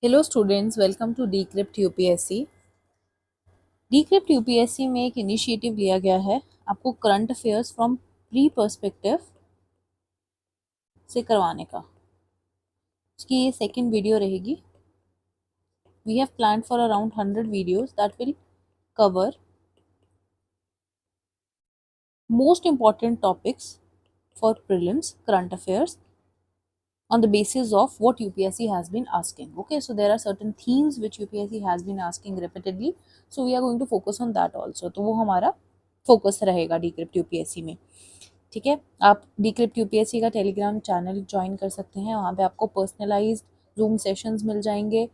Hello students, welcome to decrypt UPSC. Decrypt UPSC में एक initiative लिया गया है आपको current affairs from pre perspective से करवाने का। उसकी ये सेकंड वीडियो रहेगी। We have planned for around 100 videos that will cover most important topics for prelims current affairs on the basis of what UPSC has been asking. Okay, so there are certain themes which UPSC has been asking repeatedly, so we are going to focus on that also. तो वो हमारा focus रहेगा decrypt UPSC में। ठीक है, आप decrypt UPSC का Telegram channel join कर सकते हैं। वहाँ पे आपको पर्सनलाइज्ड जूम सेशंस मिल जाएंगे,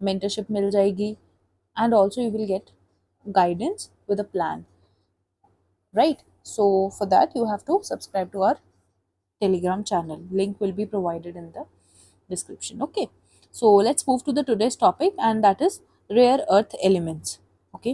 मेंटरशिप मिल जाएगी, and also you will get guidance with a plan, right? So for that you have to subscribe to our Telegram channel. Link will be provided in the description. Okay, so let's move to the today's topic, and that is rare earth elements. Okay,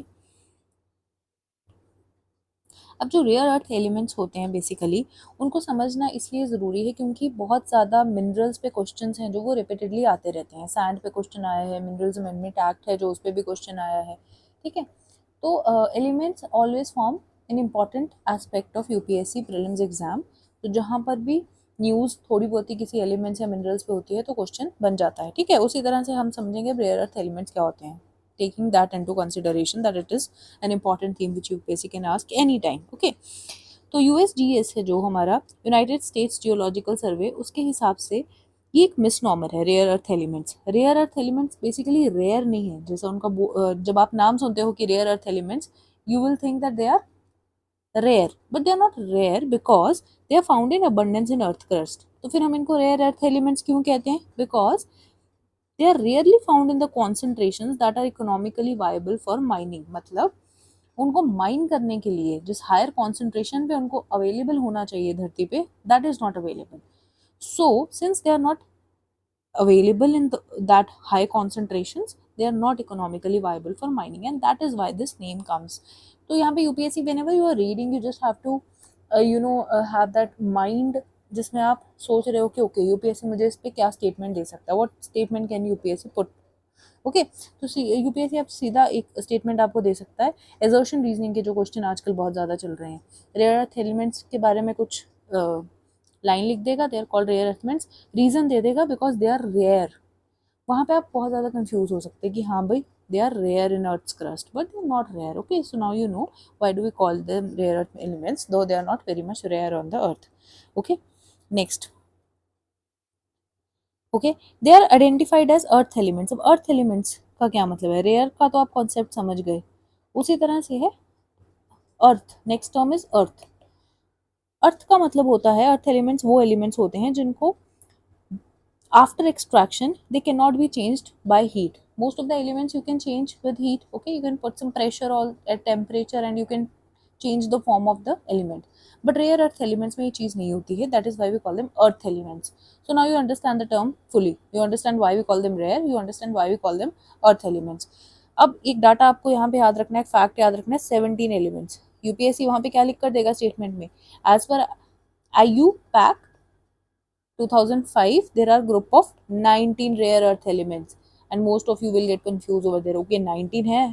अब जो rare earth elements होते हैं basically उनको समझना इसलिए ज़रूरी है क्योंकि बहुत ज़्यादा मिनरल्स पे क्वेश्चंस हैं जो वो रिपीटेडली आते रहते हैं। सैंड पे क्वेश्चन आया है, मिनरल्स अमेंडमेंट एक्ट है जो उस पर भी क्वेश्चन आया है। ठीक है, तो elements always form an important aspect of UPSC prelims exam. तो जहाँ पर भी न्यूज़ थोड़ी बहुत ही किसी एलिमेंट्स या मिनरल्स पे होती है तो क्वेश्चन बन जाता है। ठीक है, उसी तरह से हम समझेंगे रेयर अर्थ एलिमेंट्स क्या होते हैं, taking that into consideration that it is an important theme which UPSC can ask anytime. Okay, तो USGS है जो हमारा यूनाइटेड स्टेट्स जियोलॉजिकल सर्वे, उसके हिसाब से ये एक मिसनॉमर है rare earth elements. Rare earth elements basically rare नहीं है, जैसा उनका जब आप नाम सुनते हो कि rare earth elements, you will think that they are rare, but they are not rare because they are found in abundance in earth crust. तो फिर हम इनको रेयर अर्थ एलिमेंट्स क्यों कहते हैं? Because they are rarely found in the concentrations that are economically viable for mining। मतलब उनको mine करने के लिए जिस हायर कॉन्सेंट्रेशन पे उनको अवेलेबल होना चाहिए धरती पे, that is not available. So since they are not available in that high concentrations, they are not economically viable for mining, and that is why this name comes। तो यहाँ पे UPSC whenever you are reading, you just have to have that mind जिसमें आप सोच रहे हो कि okay UPSC मुझे इस पे क्या स्टेटमेंट दे सकता है, what statement can UPSC put. Okay, तो यूपीएससी आप सीधा एक स्टेटमेंट आपको दे सकता है। एजर्शन रीजनिंग के जो क्वेश्चन आजकल बहुत ज़्यादा चल रहे हैं, रेयर अर्थ एलिमेंट्स के बारे में कुछ लाइन लिख देगा, they are called rare elements, reason दे देगा बिकॉज दे आर रेयर। वहाँ पे आप बहुत ज़्यादा कंफ्यूज हो सकते हैं कि हाँ भाई they are rare in earth crust, but they are not rare. Okay, so now you know why do we call them rare earth elements though they are not very much rare on the earth. Okay, next. Okay, they are identified as earth elements. अब earth elements का क्या मतलब है? Rare का तो आप concept समझ गए, उसी तरह से है अर्थ। Next term is earth. अर्थ का मतलब होता है, अर्थ एलिमेंट्स वो एलिमेंट्स होते हैं जिनको after extraction they cannot be changed by heat। most of the elements you can change with heat। okay, you can put some pressure or at temperature and you can change the form of the element, but rare earth elements में ये चीज़ नहीं होती है, that is why we call them earth elements। so now you understand the term fully, you understand why we call them rare, you understand why we call them earth elements। अब एक data आपको यहाँ पे याद रखना है, fact याद रखना है, 17 एलिमेंट्स। यूपीएससी वहाँ पे क्या लिख कर देगा स्टेटमेंट में? एज पर IUPAC 2005 there are group of 19 rare earth elements, and most of you will get confused over there। okay, 19 है,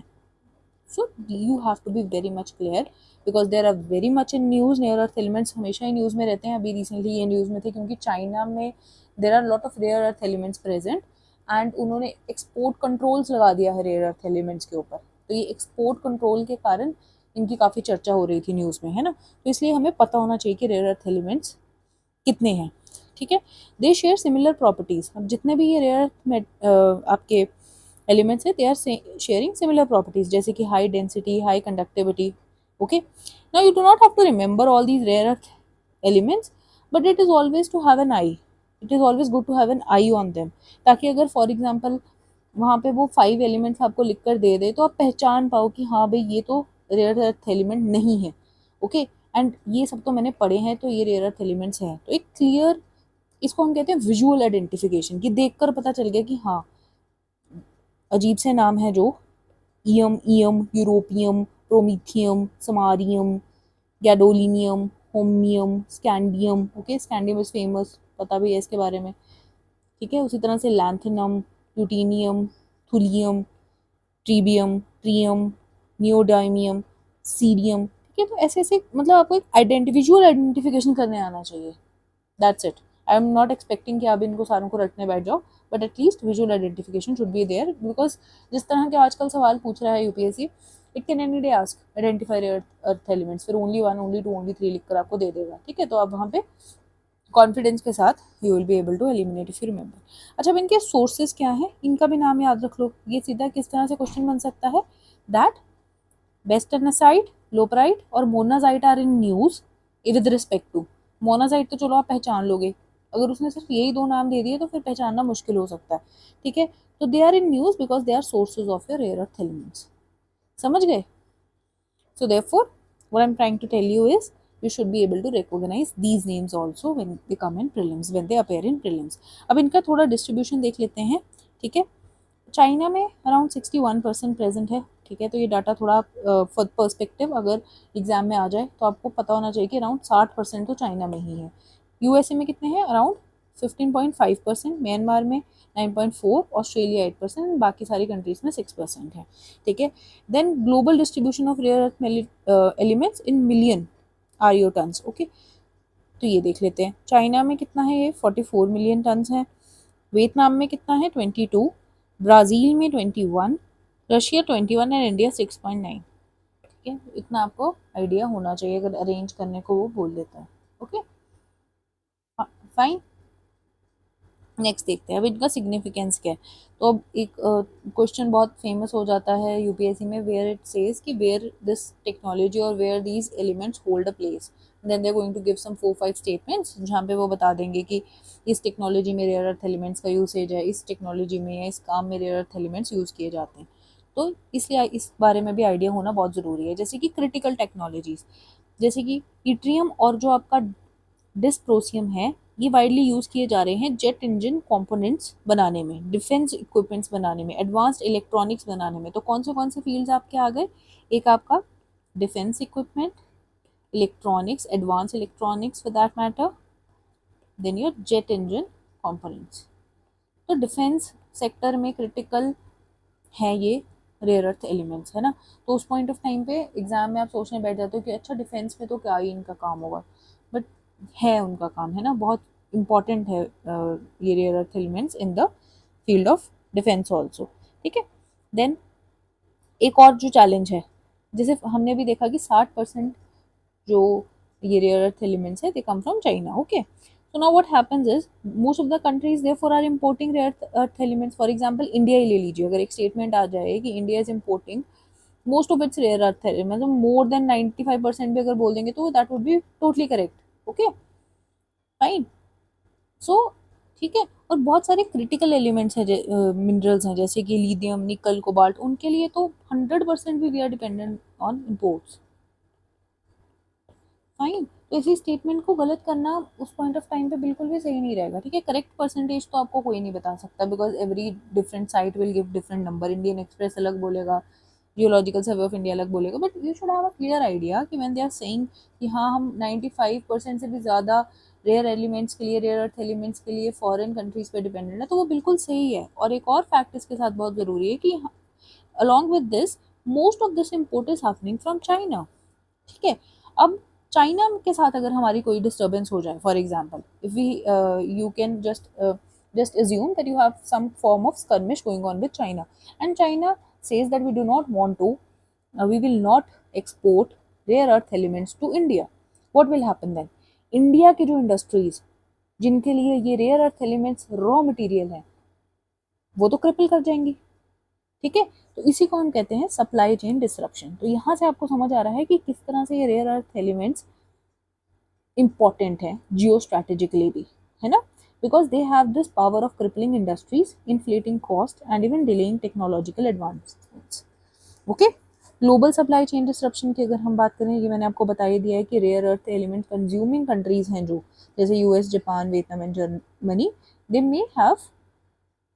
so you have to be very much clear because there are very much in news। rare earth elements हमेशा ही news में रहते हैं, अभी recently ये news में थे क्योंकि चाइना में there are lot of rare earth elements present and उन्होंने एक्सपोर्ट कंट्रोल्स लगा दिया है रेयर अर्थ एलिमेंट्स के ऊपर। तो ये एक्सपोर्ट कंट्रोल के कारण इनकी काफ़ी चर्चा हो रही थी न्यूज़ में, है ना? तो इसलिए हमें पता होना चाहिए कि रेयर अर्थ एलिमेंट्स कितने हैं। ठीक है, दे शेयर सिमिलर प्रॉपर्टीज। अब जितने भी ये रेयर में आपके एलिमेंट्स है, they are sharing similar properties, जैसे कि high density, high conductivity. Okay, now you do not have to remember all these rare earth elements, but it is always to have an eye, it is always good to have an eye on them, ताकि अगर for example वहाँ पे वो 5 elements आपको लिख कर दे दे तो आप पहचान पाओ कि हाँ भाई ये तो रेयर अर्थ एलिमेंट नहीं है। ओके, एंड ये सब तो मैंने पढ़े हैं तो ये रेयर अर्थ एलिमेंट्स हैं। तो एक क्लियर, इसको हम कहते हैं विजुअल आइडेंटिफिकेशन, कि देखकर पता चल गया कि हाँ अजीब से नाम है जो ईयम, ईयम, europium, promethium, samarium, gadolinium, holmium, scandium. Okay, scandium is famous, पता भी है इसके बारे में। ठीक है, उसी तरह से lanthanum, plutonium, thulium, terbium, yttrium, neodymium, cerium. ठीक है, तो ऐसे ऐसे मतलब आपको एक विजुअल आइडेंटिफिकेशन करने आना चाहिए। That's it. I am not expecting कि आप इनको सारों को रटने बैठ जाओ, but at least visual identification should be there, because जिस तरह के आजकल सवाल पूछ रहा है UPSC, it can any day ask identify earth elements, फिर ओनली 1, ओनली 2, ओनली 3 लिखकर आपको दे देगा। ठीक है, तो आप वहाँ पे कॉन्फिडेंस के साथ you will be able to eliminate if you remember. अच्छा, अब इनके सोर्सेज क्या है, इनका भी नाम याद रख लो। ये सीधा किस तरह से क्वेश्चन बन सकता है, दैट वेस्टर्नासाइट, लोपराइट और monazite are in news with respect to. Monazite तो चलो आप पहचान लोगे, अगर उसने सिर्फ यही दो नाम दे दिए तो फिर पहचानना मुश्किल हो सकता है। ठीक है, तो they are in news because they are sources of your rare earth elements. समझ गए? So therefore, what I'm trying to tell you is you should be able to recognize these names also when they come in prelims, when they appear in prelims. अब इनका थोड़ा distribution देख लेते हैं। ठीक है, चाइना में अराउंड 61% प्रेजेंट है। ठीक है, तो ये डाटा थोड़ा फॉर पर्सपेक्टिव अगर एग्जाम में आ जाए तो आपको पता होना चाहिए कि अराउंड 60% तो चाइना में ही है। यूएसए में कितने हैं, अराउंड 15.5%, म्यांमार में 9.4, ऑस्ट्रेलिया 8%, बाकी सारी कंट्रीज में 6% है। ठीक है, then global distribution of rare earth elements in million REO tons. Okay, तो ये देख लेते हैं। चाइना में कितना है, ये 44 मिलियन टन्स है। वियतनाम में कितना है, 22, ब्राज़ील में 21, रशिया 21 एंड इंडिया 6.9। ठीक है, इतना आपको आइडिया होना चाहिए अगर अरेंज करने को वो बोल देता है। ओके फाइन, नेक्स्ट देखते हैं अब इनका सिग्निफिकेंस क्या है। तो अब एक क्वेश्चन बहुत फेमस हो जाता है यूपीएससी में, वेयर इट सेज कि वेयर दिस टेक्नोलॉजी और where these elements hold a place, then they are going to give some 4-5 statements जहाँ पे वो बता देंगे कि इस टेक्नोलॉजी में रेयर अर्थ एलिमेंट्स का यूसेज है, इस टेक्नोलॉजी में या इस काम में रेयर अर्थ एलिमेंट्स यूज़ किए जाते हैं। तो इसलिए इस बारे में भी आइडिया होना बहुत ज़रूरी है। जैसे कि क्रिटिकल टेक्नोलॉजीज, जैसे कि इट्रियम और जो आपका डिस्प्रोसियम है, ये वाइडली यूज किए जा रहे हैं जेट इंजन कंपोनेंट्स बनाने में, डिफेंस इक्विपमेंट्स बनाने में, एडवांस्ड इलेक्ट्रॉनिक्स बनाने में। तो कौन से फील्ड्स आपके आ गए, एक आपका defence equipment, electronics, advance electronics for that matter, then your jet engine components. तो डिफेंस सेक्टर में क्रिटिकल है ये रेयर अर्थ एलिमेंट्स, है ना। तो उस पॉइंट ऑफ टाइम पे एग्जाम में आप सोचने बैठ जाते हो कि अच्छा डिफेंस में तो क्या ही इनका काम होगा, बट है उनका काम, है ना, बहुत इंपॉर्टेंट है ये rare earth elements in the field of defence also. ठीक है, देन एक और जो चैलेंज है, जैसे हमने भी देखा कि 60% जो ये रेयर अर्थ एलिमेंट्स है they come from China. Okay, so now what happens is most of the countries therefore are importing rare earth elements. For example, India ही ले लीजिए, अगर एक स्टेटमेंट आ जाए कि India is importing most of its rare earth elements, मतलब more than 95% भी अगर बोल देंगे तो that would be totally correct. Okay fine, so ठीक है, और बहुत सारे क्रिटिकल एलिमेंट्स हैं, मिनरल्स हैं जैसे कि लिथियम, निकल, कोबाल्ट, उनके लिए तो 100% भी we are dependent on imports. Fine, तो इसी स्टेटमेंट को गलत करना उस पॉइंट ऑफ टाइम पे बिल्कुल भी सही नहीं रहेगा। ठीक है, करेक्ट परसेंटेज तो आपको कोई नहीं बता सकता, because every different site will give different number. Indian express अलग बोलेगा, जियोलॉजिकल सर्वे ऑफ इंडिया अलग बोलेगा, but you should have a clear idea कि व्हेन दे आर सेइंग कि हाँ हम 95% से भी ज़्यादा रेयर एलिमेंट्स के लिए, रेयर अर्थ एलिमेंट्स के लिए फॉरेन कंट्रीज पे डिपेंडेंट है, तो वो बिल्कुल सही है। और एक और फैक्ट इसके साथ बहुत ज़रूरी है कि along with this most of this import is happening from China. ठीक है, अब चाइना के साथ अगर हमारी कोई डिस्टर्बेंस हो जाए, for example if we you can just assume that you have some form of skirmish going on with China, and China says that we do not want to, we will not export rare earth elements to India. What will happen then? India की जो industries जिनके लिए ये rare earth elements raw material है वो तो cripple कर जाएंगी। ठीक है, तो इसी को हम कहते हैं सप्लाई चेन डिसरप्शन। तो यहाँ से आपको समझ आ रहा है कि किस तरह से ये रेयर अर्थ एलिमेंट्स इंपॉर्टेंट है जियो स्ट्रैटेजिकली भी, है ना, because they have this power of crippling industries, inflating cost and even delaying technological advancements. Okay, global supply chain disruption की अगर हम बात करें, ये मैंने आपको बता ही दिया है कि rare earth element consuming countries हैं जो जैसे US, Japan, Vietnam and Germany, they may have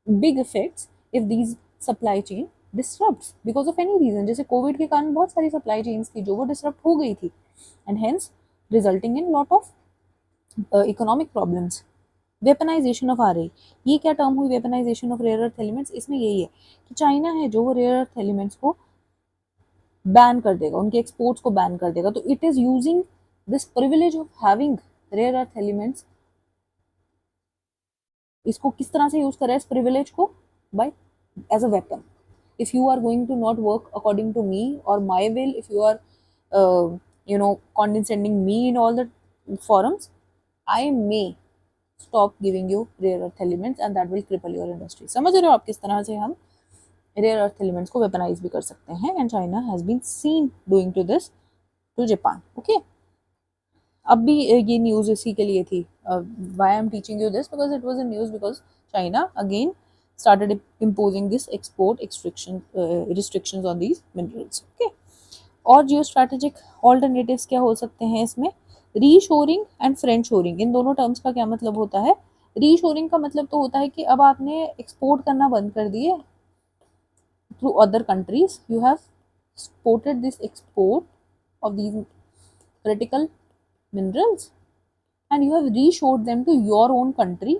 big effects if these supply chain disrupt because of any reason. जैसे कोविड के कारण बहुत सारी सप्लाई चेन्स थी जो वो डिसरप्ट हो गई थी, and hence resulting in lot of economic problems. Weaponisation of RE, ये क्या टर्म हुई weaponisation of rare earth elements? इसमें यही है कि चाइना है जो वो रेयर अर्थ एलिमेंट्स को बैन कर देगा, उनके एक्सपोर्ट्स को बैन कर देगा। तो it is using this privilege of having rare earth elements, इसको किस तरह से यूज कर रहा है इस प्रिविलेज को? By as a weapon. If you are going to not work according to me और my will, if you are condescending me in all the forums, I may stop giving you rare earth elements and that will cripple your industry। समझ रहे हो आप किस तरह से हम rare earth elements को वेपनाइज भी कर सकते हैं? And China has been seen doing to this to Japan. Okay, अब भी ये न्यूज इसी के लिए थी। Why I am teaching you this? Because it was in news because China again started imposing this export restrictions on these minerals। okay, और जियो strategic alternatives क्या हो सकते हैं इसमें? रीशोरिंग एंड फ्रेंड शोरिंग, इन दोनों टर्म्स का क्या मतलब होता है? रीशोरिंग का मतलब तो होता है कि अब आपने एक्सपोर्ट करना बंद कर दिए through other countries, you have supported this export of these critical minerals and you have reshored them to your own country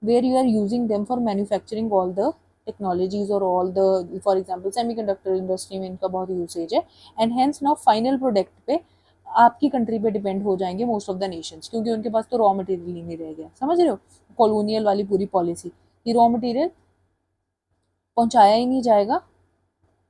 where you are using them for manufacturing all the technologies or all the, for example semiconductor industry में इनका बहुत usage है and hence now final product पे आपकी country पे depend हो जाएंगे most of the Nations, क्योंकि उनके पास तो रॉ मटेरियल ही नहीं रह गया। समझ रहे हो कॉलोनियल वाली पूरी पॉलिसी कि रॉ मटेरियल पहुंचाया ही नहीं जाएगा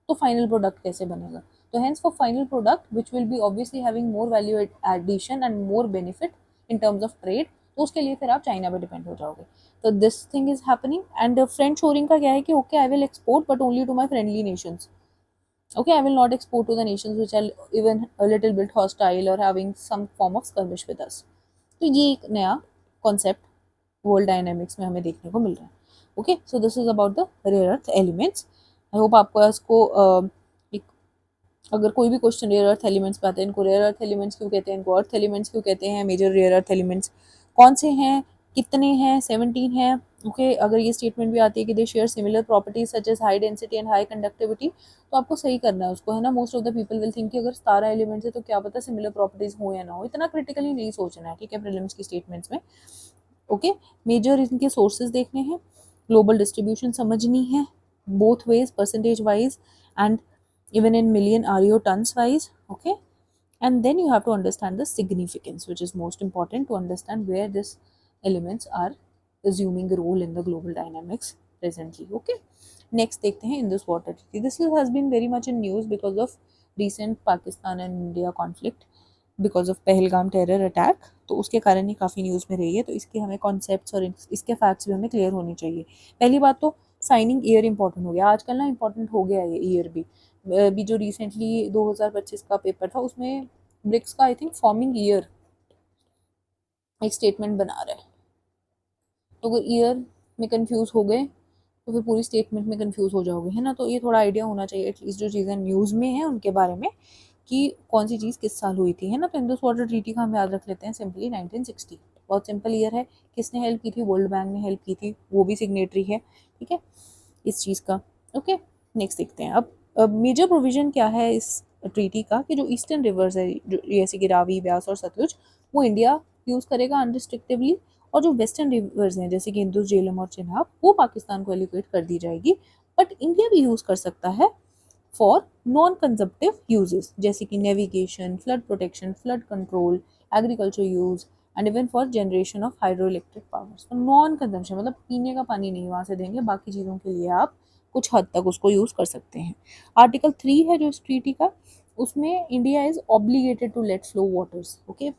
तो फाइनल प्रोडक्ट कैसे बनेगा? तो hence for final product which will be obviously having more value addition and more benefit in terms of trade, तो उसके लिए फिर आप चाइना पे डिपेंड हो जाओगे। तो this thing is happening. And friend shoring का क्या है कि okay I will export but only to my friendly nations. Okay, I will not export to the nations which are even a little bit hostile or having some form of skirmish with us। तो ये एक नया concept world dynamics में हमें देखने को मिल रहा है। Okay, so this is about the rare earth elements. I hope आपको इसको एक, अगर कोई भी क्वेश्चन रेयर अर्थ एलिमेंट्स पे आता है, इनको रेयर अर्थ एलिमेंट्स क्यों कहते हैं, इनको अर्थ एलिमेंट्स क्यों कहते हैं, मेजर रेयर अर्थ एलिमेंट्स कौन से हैं, कितने हैं, 17 हैं। ओके, अगर ये स्टेटमेंट भी आती है कि they share similar properties such as high density and high conductivity, तो आपको सही करना है उसको, है ना। Most of the people will think कि अगर 17 एलिमेंट्स है तो क्या पता सिमिलर प्रॉपर्टीज हो या ना हो, इतना क्रिटिकली नहीं सोचना है, ठीक है, प्रीलिम्स की स्टेटमेंट्स में। ओके, मेजर इनके सोर्सेज देखने हैं, ग्लोबल डिस्ट्रीब्यूशन समझनी है both ways, percentage wise and even in million REO tons wise। okay, and then you have to understand the significance, which is most important to understand where these elements are assuming a role in the global dynamics presently। okay, next देखते हैं Indus Water Treaty। this has been very much in news because of recent Pakistan and India conflict because of Pahalgam terror attack, तो उसके कारण ही काफ़ी news में रही है। तो इसके हमें कॉन्सेप्ट्स और इसके फैक्ट्स भी हमें क्लियर होने चाहिए। पहली बात तो साइनिंग ईयर इंपॉर्टेंट हो गया आजकल ना, इंपॉर्टेंट हो गया है ये ईयर भी जो रिसेंटली 2025 का पेपर था उसमें ब्रिक्स का आई थिंक फॉर्मिंग ईयर एक स्टेटमेंट बना रहा है। तो अगर ईयर में कंफ्यूज हो गए तो फिर पूरी स्टेटमेंट में कंफ्यूज हो जाओगे, है ना। तो ये थोड़ा आइडिया होना चाहिए एटलीस्ट जो चीज़ें न्यूज़ में हैं उनके बारे में कि कौन सी चीज़ किस साल हुई थी, है ना। तो इंडस वाटर ट्रीटी का हम याद रख लेते हैं सिंपली 1960। बहुत सिंपल ईयर है। किसने हेल्प की थी? वर्ल्ड बैंक ने हेल्प की थी, वो भी सिग्नेटरी है, ठीक है, इस चीज़ का। ओके, नेक्स्ट देखते हैं। अब मेजर प्रोविजन क्या है इस ट्रीटी का कि जो ईस्टर्न रिवर्स है जैसे कि रावी, ब्यास और सतलुज, वो इंडिया यूज़ करेगा अनरिस्ट्रिक्टिवली, और जो वेस्टर्न रिवर्स हैं जैसे कि इंदुस, झेलम और चिनाब, वो पाकिस्तान को एलोकेट कर दी जाएगी। बट इंडिया भी यूज़ कर सकता है फॉर नॉन कंजप्टिव यूजेस जैसे कि navigation, flood protection, flood control, agriculture use and even for generation of hydro electric power. तो नॉन कंजम्पशन मतलब पीने का पानी नहीं वहाँ से देंगे, बाकी चीज़ों के लिए आप कुछ हद तक उसको यूज़ कर सकते हैं। आर्टिकल 3 है जो इस ट्रीटी का, उसमें India is obligated to let flow waters. Okay,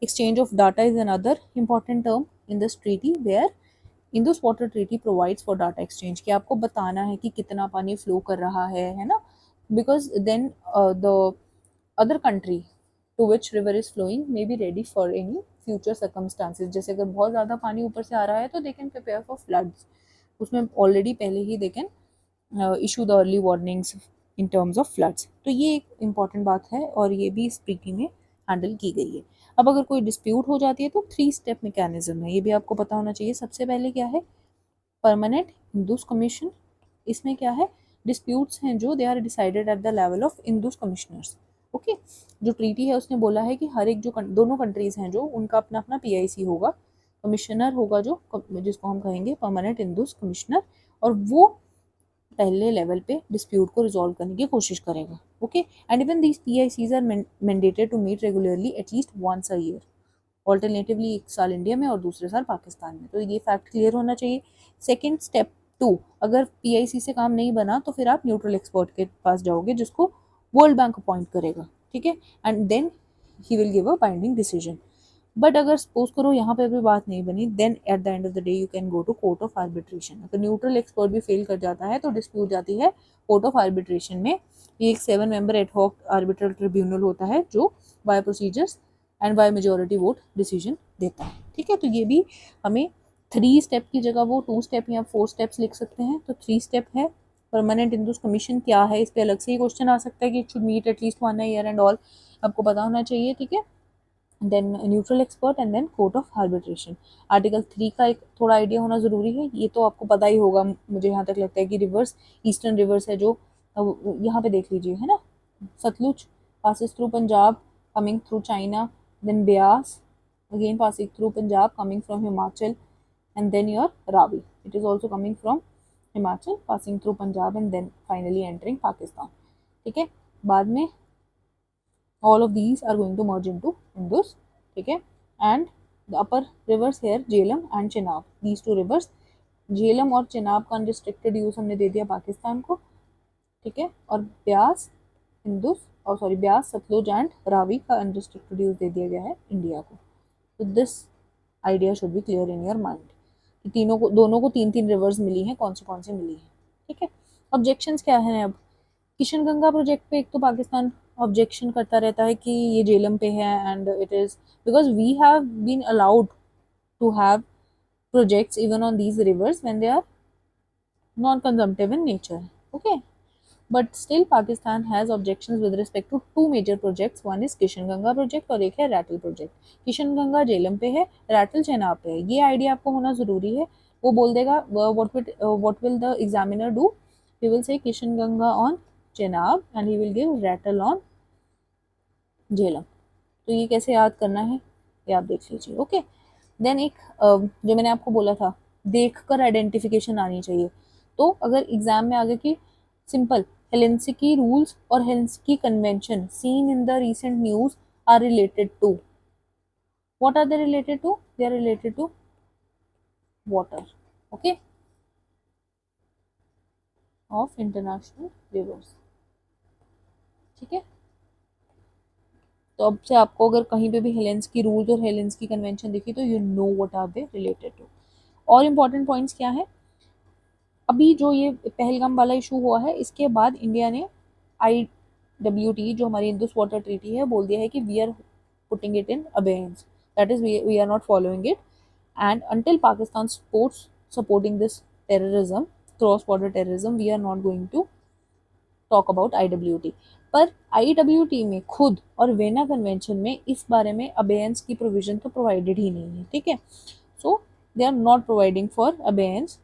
exchange of data is another important term in this treaty where Indus Water Treaty provides for data exchange कि आपको बताना है कि कितना पानी फ्लो कर रहा है ना, because then the other country to which river is flowing may be ready for any future circumstances। जैसे अगर बहुत ज़्यादा पानी ऊपर से आ रहा है तो they can prepare for floods, उसमें ऑलरेडी पहले ही they can issue the early warnings in terms of floods। तो ये एक इम्पॉर्टेंट बात है और ये भी इस ट्रीटी में हैंडल की गई है। अब अगर कोई डिस्प्यूट हो जाती है तो 3 स्टेप मैकेनिज्म है, ये भी आपको पता होना चाहिए। सबसे पहले क्या है? Permanent Indus commission. इसमें क्या है? डिस्प्यूट्स हैं जो they are decided at the level of Indus commissioners. Okay, जो ट्रीटी है उसने बोला है कि हर एक जो दोनों कंट्रीज हैं जो उनका अपना अपना PIC होगा, कमिश्नर होगा जो जिसको हम कहेंगे परमानेंट इंदुस कमिश्नर, और वो पहले लेवल पे डिस्प्यूट को रिजॉल्व करने की कोशिश करेगा। Okay, and even these PICs are mandated to meet regularly at least once a year, alternatively एक साल इंडिया में और दूसरे साल पाकिस्तान में। तो ये फैक्ट क्लियर होना चाहिए। सेकेंड स्टेप 2, अगर PIC से काम नहीं बना तो फिर आप न्यूट्रल एक्सपर्ट के पास जाओगे जिसको वर्ल्ड बैंक अपॉइंट करेगा, ठीक है, and then he will give a binding decision. But अगर सपोज करो यहाँ पे भी बात नहीं बनी, then at the end of the day you can go to court of arbitration. अगर न्यूट्रल एक्सपर्ट भी फेल कर जाता है तो डिस्प्यूट जाती है कोर्ट ऑफ आर्बिट्रेशन में। ये एक 7 मेंबर एडहॉक आर्बिट्रल ट्रिब्यूनल होता है जो by procedures and by majority vote decision देता है, ठीक है। तो ये भी हमें 3 स्टेप की जगह वो 2 स्टेप या 4 स्टेप्स लिख सकते हैं। तो 3 स्टेप है। परमानेंट इंदुस कमीशन क्या है, इस पे अलग से ही क्वेश्चन आ सकता है कि it should meet at least 1 year and all, आपको पता होना चाहिए, ठीक है। Then neutral expert and then court of arbitration. Article 3 का एक थोड़ा आइडिया होना ज़रूरी है, ये तो आपको पता ही होगा, मुझे यहाँ तक लगता है कि रिवर्स ईस्टर्न रिवर्स है जो यहाँ पे देख लीजिए, है ना, Sutlej passes through Punjab coming through China, then Beas again passing through Punjab coming from Himachal, and then your Ravi. It is also coming from Himachal passing through Punjab and then finally entering Pakistan. ठीक है, बाद में all of these are going to merge into Indus, ठीक है, and the upper rivers here Jhelum and Chenab, these two rivers, Jhelum और चेनाब का unrestricted use हमने दे दिया पाकिस्तान को, ठीक है, और ब्यास इंदुस और सॉरी ब्यास सतलुज एंड रावी का अनरिस्ट्रिक्टेड यूज दे दिया गया है इंडिया को। तो this idea should be clear in your mind कि तीनों को, दोनों को 3-3 रिवर्स मिली हैं, कौन से मिली हैं, ठीक है। ऑब्जेक्शंस क्या है अब किशन गंगा प्रोजेक्ट पे? एक तो पाकिस्तान ऑब्जेक्शन करता रहता है कि ये झेलम पे है and it is because we have been allowed to have projects even on these rivers when they are non-consumptive in nature, okay, but still Pakistan has objections with respect to 2 major projects, one is Kishan Ganga project और एक है rattle project. Kishan Ganga Jhelum पे है, rattle Chenab पे है, ये idea आपको होना जरूरी है। वो बोल देगा what will the examiner do, he will say Kishan Ganga on Chenab and he will give Ratle on Jhelum. तो ये कैसे याद करना है ये आप देख लीजिए, ओके। देन एक जो मैंने आपको बोला था देखकर आइडेंटिफिकेशन आनी चाहिए। तो अगर एग्जाम में आगे की सिंपल हेलेंसिकी रूल्स और Helsinki convention seen in the recent news are related to, what are they related to? They are related to water, okay, of international rivers, ठीक है। तो अब से आपको अगर कहीं पे भी हेलेंस्की रूल्स और हेलेंस्की कन्वेंशन दिखी तो you know what are they related to. और इम्पॉर्टेंट पॉइंट्स क्या है, अभी जो ये पहलगाम वाला इशू हुआ है इसके बाद इंडिया ने IWT जो हमारी इंदुस वाटर ट्रीटी है बोल दिया है कि we are putting it in abeyance, that is we are not following it and until Pakistan supporting this terrorism, cross border terrorism, we are not going to talk about IWT। पर IWT में खुद और vena convention में इस बारे में abeyance की provision तो प्रोवाइडेड ही नहीं है, ठीक है। So they are not providing for abeyance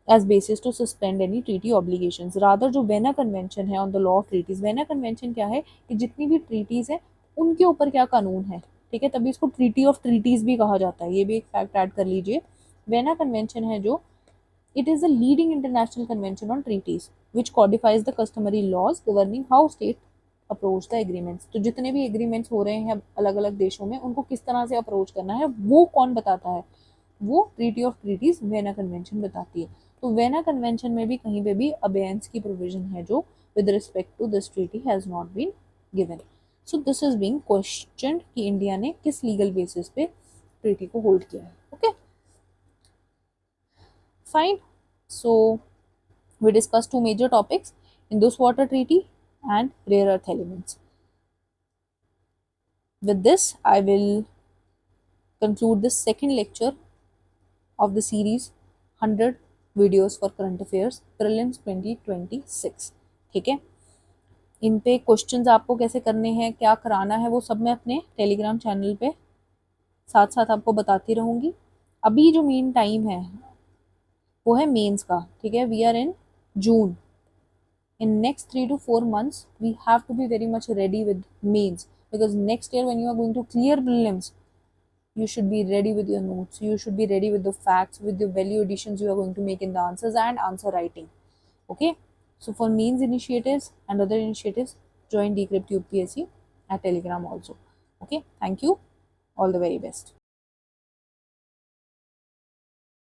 as basis to suspend any treaty obligations, rather जो वेना कन्वेंशन है on the law of treaties, Vienna convention क्या है कि जितनी भी ट्रीटीज है उनके ऊपर क्या कानून है, ठीक है, तभी इसको ट्रीटी ऑफ ट्रीटीज भी कहा जाता है, ये भी एक फैक्ट ऐड कर लीजिए। वेना कन्वेंशन है जो it is a leading international convention on treaties which codifies the customary laws governing how state approach the agreements। तो जितने भी एग्रीमेंट्स हो रहे हैं अलग अलग देशों में उनको किस तरह से अप्रोच करना है वो कौन बताता है, वो treaty of treaties Vienna convention बताती है। तो वेना कन्वेंशन में भी कहीं पे भी अबेयंस की प्रोविजन है जो with respect to this treaty has not been given. So this is being questioned कि इंडिया ने किस लीगल बेसिस पे ट्रीटी को होल्ड किया है, okay fine। So we discussed 2 major topics, Indus Water Treaty and rare earth elements. With this I will conclude this second lecture of the series 100 videos for current affairs prelims 2026, ठीक है। इन पे questions आपको कैसे करने हैं, क्या कराना है, वो सब मैं अपने टेलीग्राम चैनल पे साथ साथ आपको बताती रहूँगी। अभी जो मेन टाइम है वो है मेंस का, ठीक है। We are in June, in next 3 to 4 months we have to be very much ready with mains because next year when you are going to clear prelims You should be ready with your notes, you should be ready with the facts, with the value additions you are going to make in the answers, and answer writing. Okay, so for means initiatives and other initiatives, join Decrypt UPSC at Telegram also. Okay, thank you, all the very best.